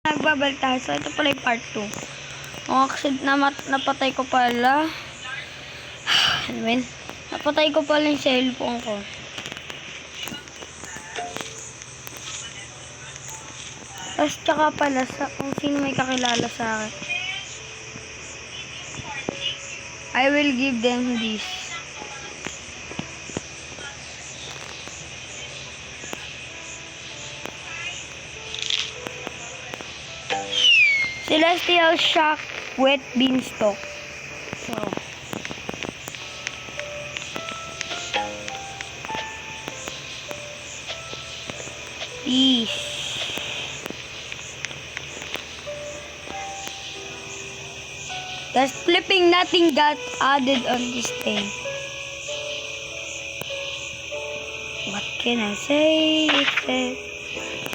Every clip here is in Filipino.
Nagbabalik tayo. So, ito pala yung part 2. Kasi napatay ko pala. Ano ba yun? Napatay ko pala yung cellphone ko. Tapos tsaka pala, kung sino may kakilala sa akin, I will give them this. Celestial Shock Wet Beanstalk. So, peace. There's flipping nothing got added on this thing. What can I say except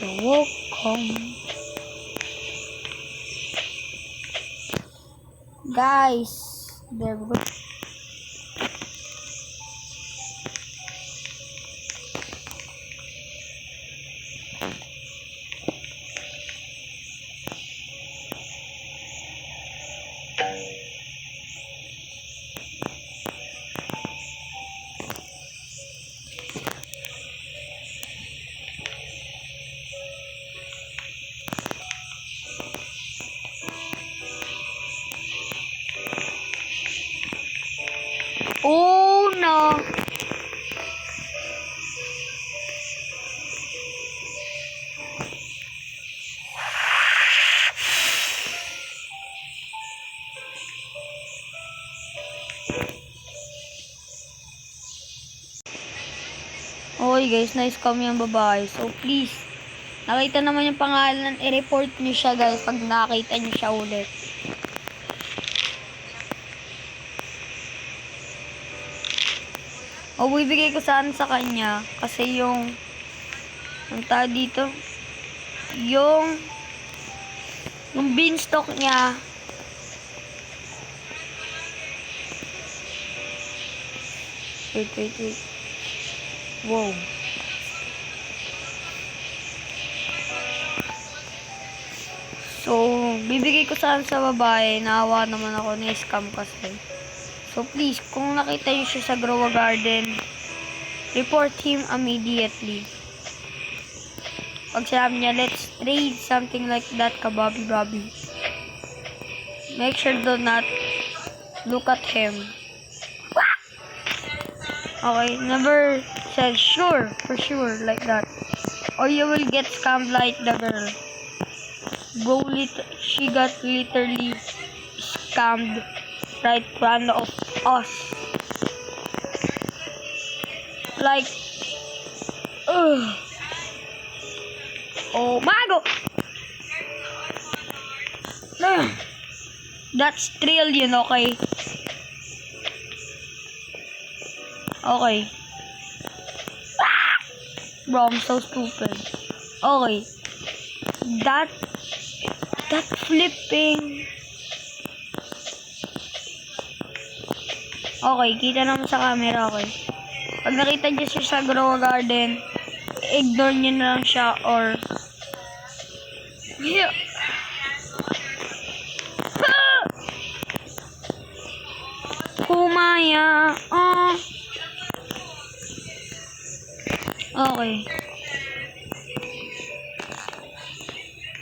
you're welcome? Guys, there we go. Oh no. Okay guys, na-scam yung babae. So please, nakita naman yung pangalan, i-report nyo siya guys pag nakita nyo siya ulit. O bibigay ko saan sa kanya kasi yung ang tawag dito, yung beanstalk niya wait. Wow. So, bibigay ko saan sa babae. Naawa naman ako, na-scam kasi. So, please, kung nakita nyo siya sa Grow a Garden, report him immediately. Pag sinabi niya, let's trade, something like that, kababi. Make sure do not look at him. Okay, never said sure, for sure, like that. Or you will get scammed like the girl. She got literally scammed right in front of us. Like, oh my god! That's trillion, okay? Okay. Bro, I'm so stupid. Okay. That flipping. Okay, kita naman sa camera, okay. Pag nakita niyo siya sa Grow a Garden, ignore niyo na lang siya or yeah. Kumaya. Okay.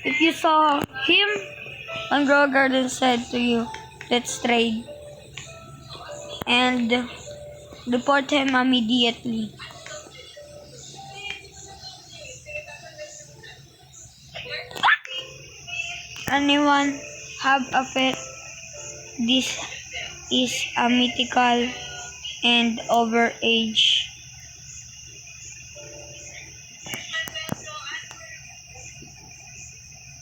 If you saw him on Grow a Garden said to you, let's trade. And report him immediately. Anyone have a pet? This is a mythical and overage.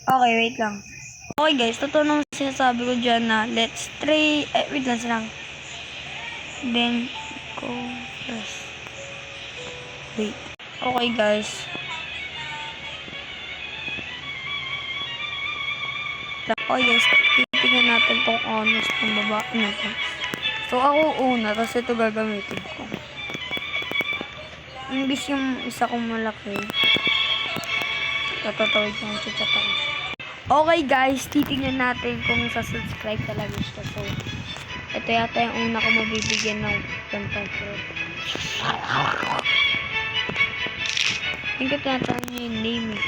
Okay, wait lang. Okay guys, totoo nung sinasabi ko dyan na let's trade. Wait lang. Then, go press. Wait. Okay guys. Okay guys, titignan natin tong honest ng babae na to. So, ako una, tapos ito gagamitin ko. Imbis yung isa kong malaki, tatawid yung chat ako. Okay guys, titingnan natin kung sa-subscribe talaga siya. So, ito yata yung una ko mabibigyan ng gantong fruit. Hindi ko tinatanong niya yung name eh.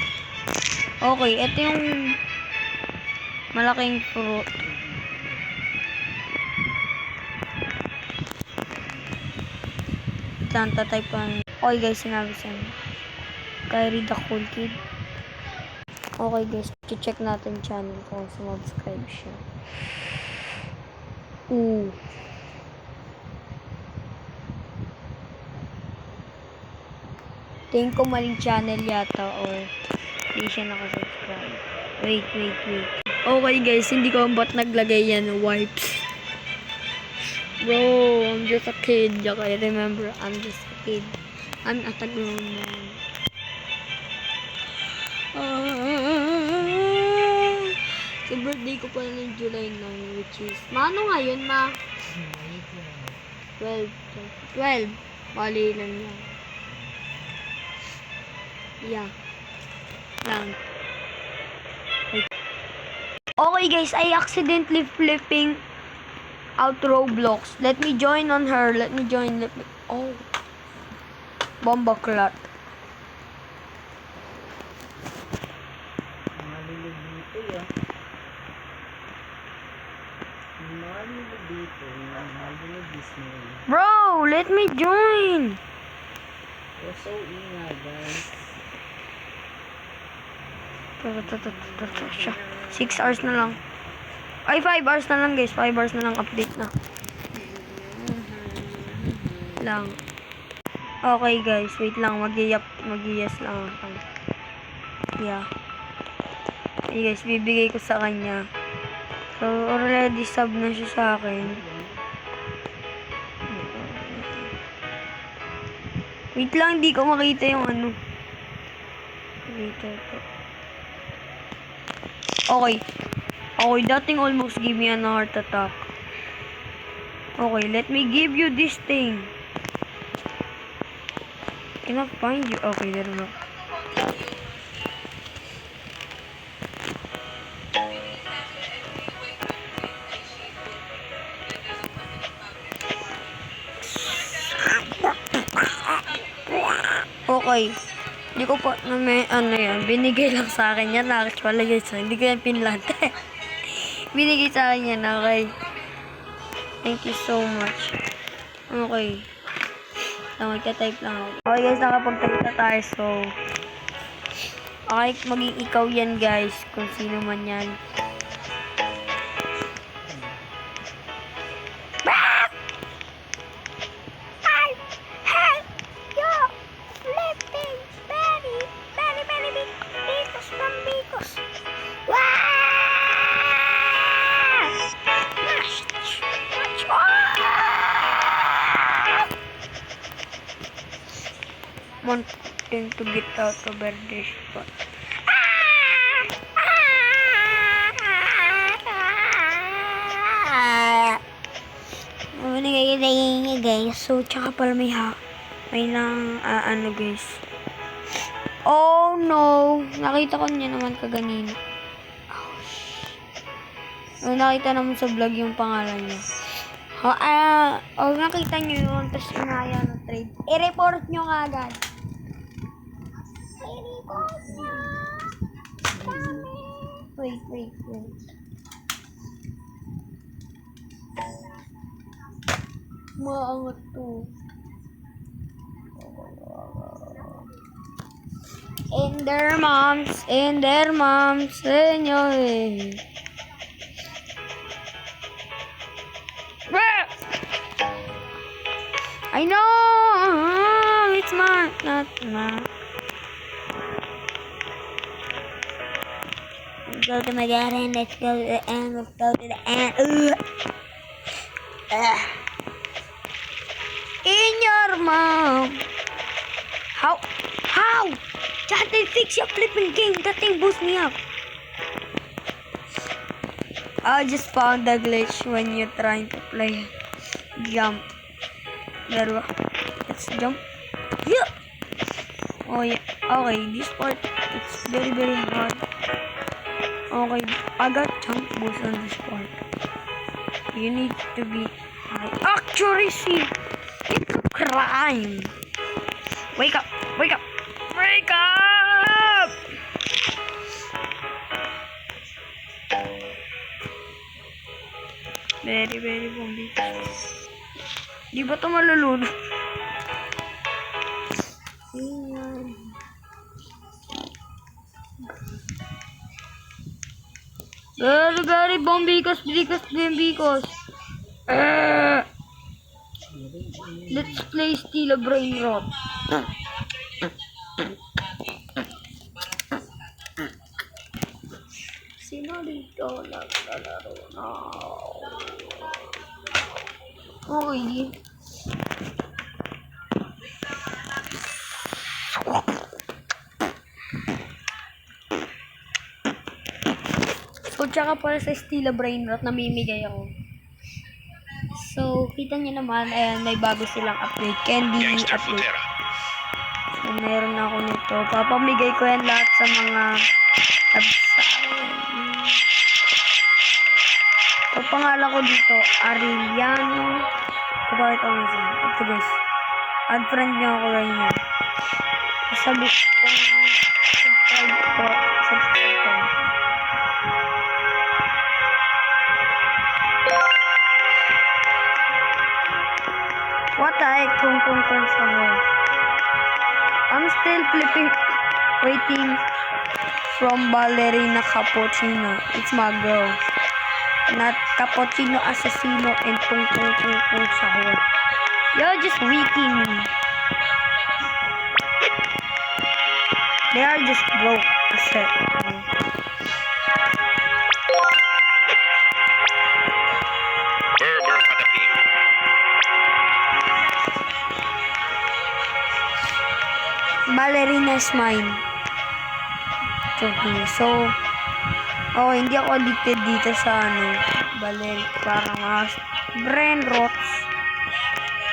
Okay, ito yung malaking fruit. Tanta type ang... Okay guys, sinabi sa inyo. Kyrie the Cool Kid. Okay guys, check natin yung channel ko kung subscribe siya. Ooh. Tingin ko maling channel yata or hindi siya nakasubscribe. Wait. Okay guys, hindi ko ba't naglagay yan ng wipes. Bro, I'm just a kid. Okay, remember, I'm just a kid. I'm not a grown man. So, birthday ko pala ng July 9, which is... Maano nga yun, ma? 12. Bali lang yan. Yeah. Lang. Wait. Okay guys, I accidentally flipping out Roblox. Let me join on her. Oh. Bomba clot. Bro, let me join. You're so ingay, guys. 6 hours na lang. Ay, 5 hours na lang guys. 5 hours na lang, update na. Lang. Okay guys, wait lang. Mag-yes lang ako. Yeah. Okay guys, bibigay ko sa kanya. So, already sub na siya sa akin. Wait lang, hindi ko makita yung ano. Later po. Okay. Okay, that thing almost gave me an heart attack. Okay, let me give you this thing. Can I find you? Okay, there we go. Okay. Hindi ko po na may ano yan. Binigay lang sa akin yan. Actually guys, hindi ko yan pinlante. Binigay sa akin yan. Okay. Thank you so much. Okay. So, magka-type lang ako. Okay guys, nakapag-type na tayo. So, okay, maging ikaw yan guys. Kung sino man yan. Wanting to get out of this spot. Guys, so tsaka pala may lang ano guys. Oh no, nakita ko niya naman kaganina. Oh, nakita naman sa vlog yung pangalan niya. Nakita niyo yun, tapos inaya ng trade. I-report nyo nga agad. I-report nyo. Wait. Maangat to. In their moms, senyo eh. I know it's not mine. Let's go to my garden. Let's go to the end. In your mom. How? Chat, they fix your flipping game. That thing boosts me up. I just found the glitch when you're trying to play jump. There we go. Let's jump. Yeah. Oh yeah. Okay, this part it's very hard. Okay, I got jump boost on this part. You need to be high accuracy. It's a crime. Wake up! Wake up! Wake up! Very bombi. Di ba ito malulunod? Very bombicos. Let's play Steal a Brain Rot. Sino dito naglalaro na? Okay. So, tsaka pala sa Steal a Brain Rot, namimigay ako. So, kita nyo naman, ayan, may bago silang update. Candy Gangster update. Futera. So, meron ako nito. Papamigay ko yan lahat sa mga tabs sa akin. So, pangalan ko dito, Ariliano. So, bakit ako nasa? Ito guys. Add friend nyo ako right now. Sabi ko, subscribe ko. What the heck? Kung somewhere. I'm still flipping, waiting from Ballerina Cappuccino. It's my girl. Not Cappuccino Assassino and kung sahur. You're just weaking me. They are just broke. As it. Berber Patapim. Ballerina is mine. Okay, so hindi ako addicted dito sa parang mga brain rots.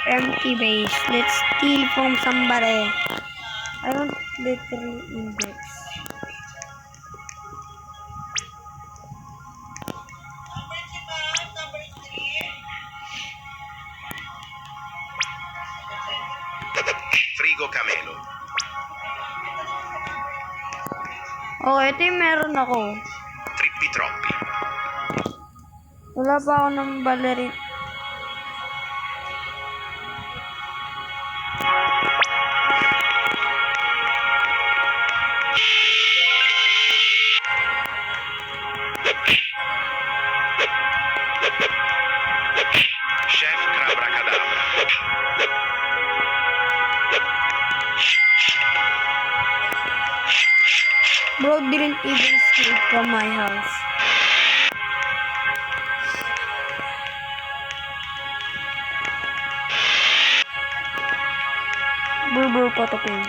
Empty base. Let's steal from somebody. I don't literally index. Frigo Camelo. Ito yung meron ako. Trippi Troppi. Wala pa ako ng ballerin. Chef Crabra-Cadabra. Bro didn't even escape from my house. Bro, patapin.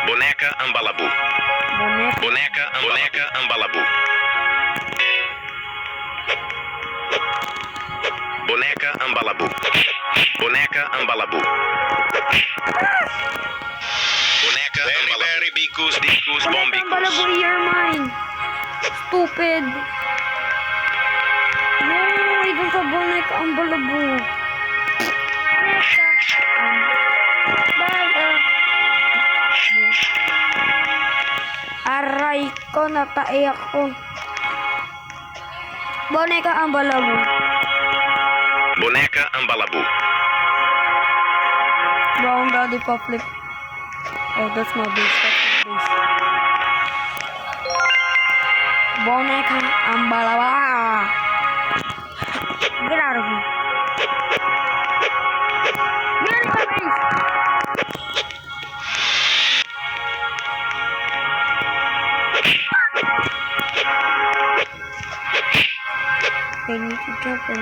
Boneca Ambalabu. Boneca Ambalabu. Boneca Ambalabu. Boneca Ambalabu. Boneca Ambalabu. Very Bicus Boneka ang Bombicus. balaboy, you're mine. Stupid. No, dun sa boneka ang balabo. Boneka ang balabo. Aray ko, nataiyak ko. Boneka ang balabo. Boneca Ambalabu. Brown daddy pa flip. Oh, that's my base. Boneka ang balaba. Get out of here. Get out of my base. I need to jump in.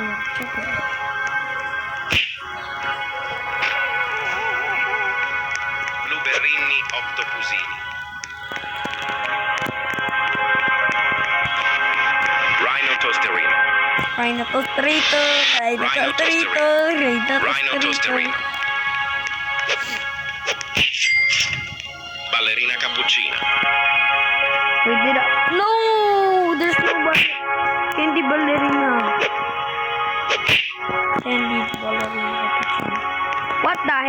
Blueberrini Octopusini. Rhino Tosterino. Rhino Tostrito. Rhino Tosterino. Ballerina Cappuccina. Pwede na. No!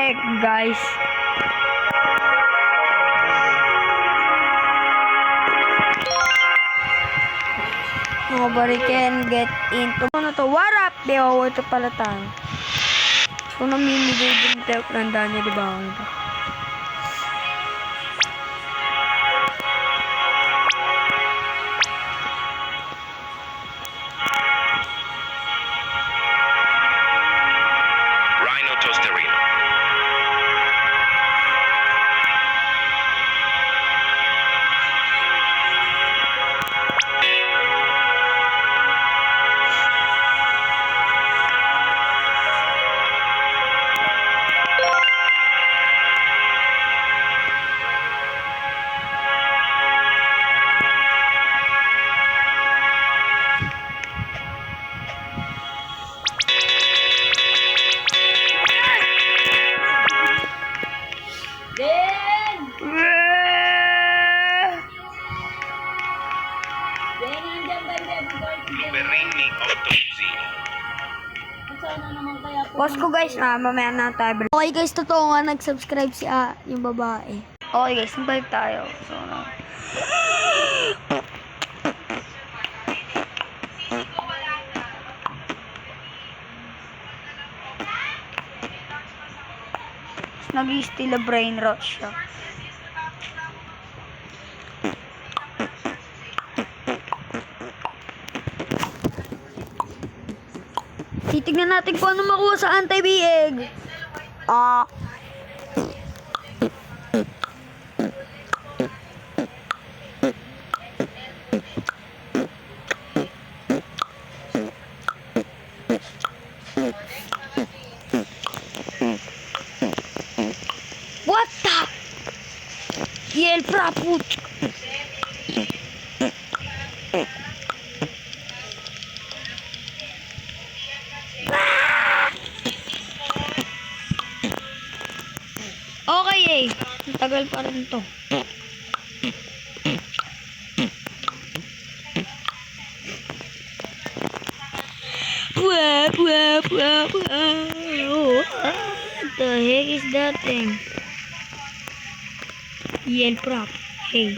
heck, guys? Nobody can get into. Ano to? What up? Yo, ito pala tayo. So, namimigay din tayo ng Daniel, di ba? Rhino Tosterino. Den! Den, nandiyan ba yung baby girl? Luberini Octopusini. Sana naman kaya po. Pause ko guys, mamaya na tayo. Okay guys, totoo nga nag-subscribe si yung babae. Okay guys, balik tayo. So, nag-i-steal a brain rot siya. Titignan natin kung ano makuha sa anti-bieg. What the? Yel praput. Okay eh. Ang tagal pa rin to. What the heck is that thing? Yell prop. Hey.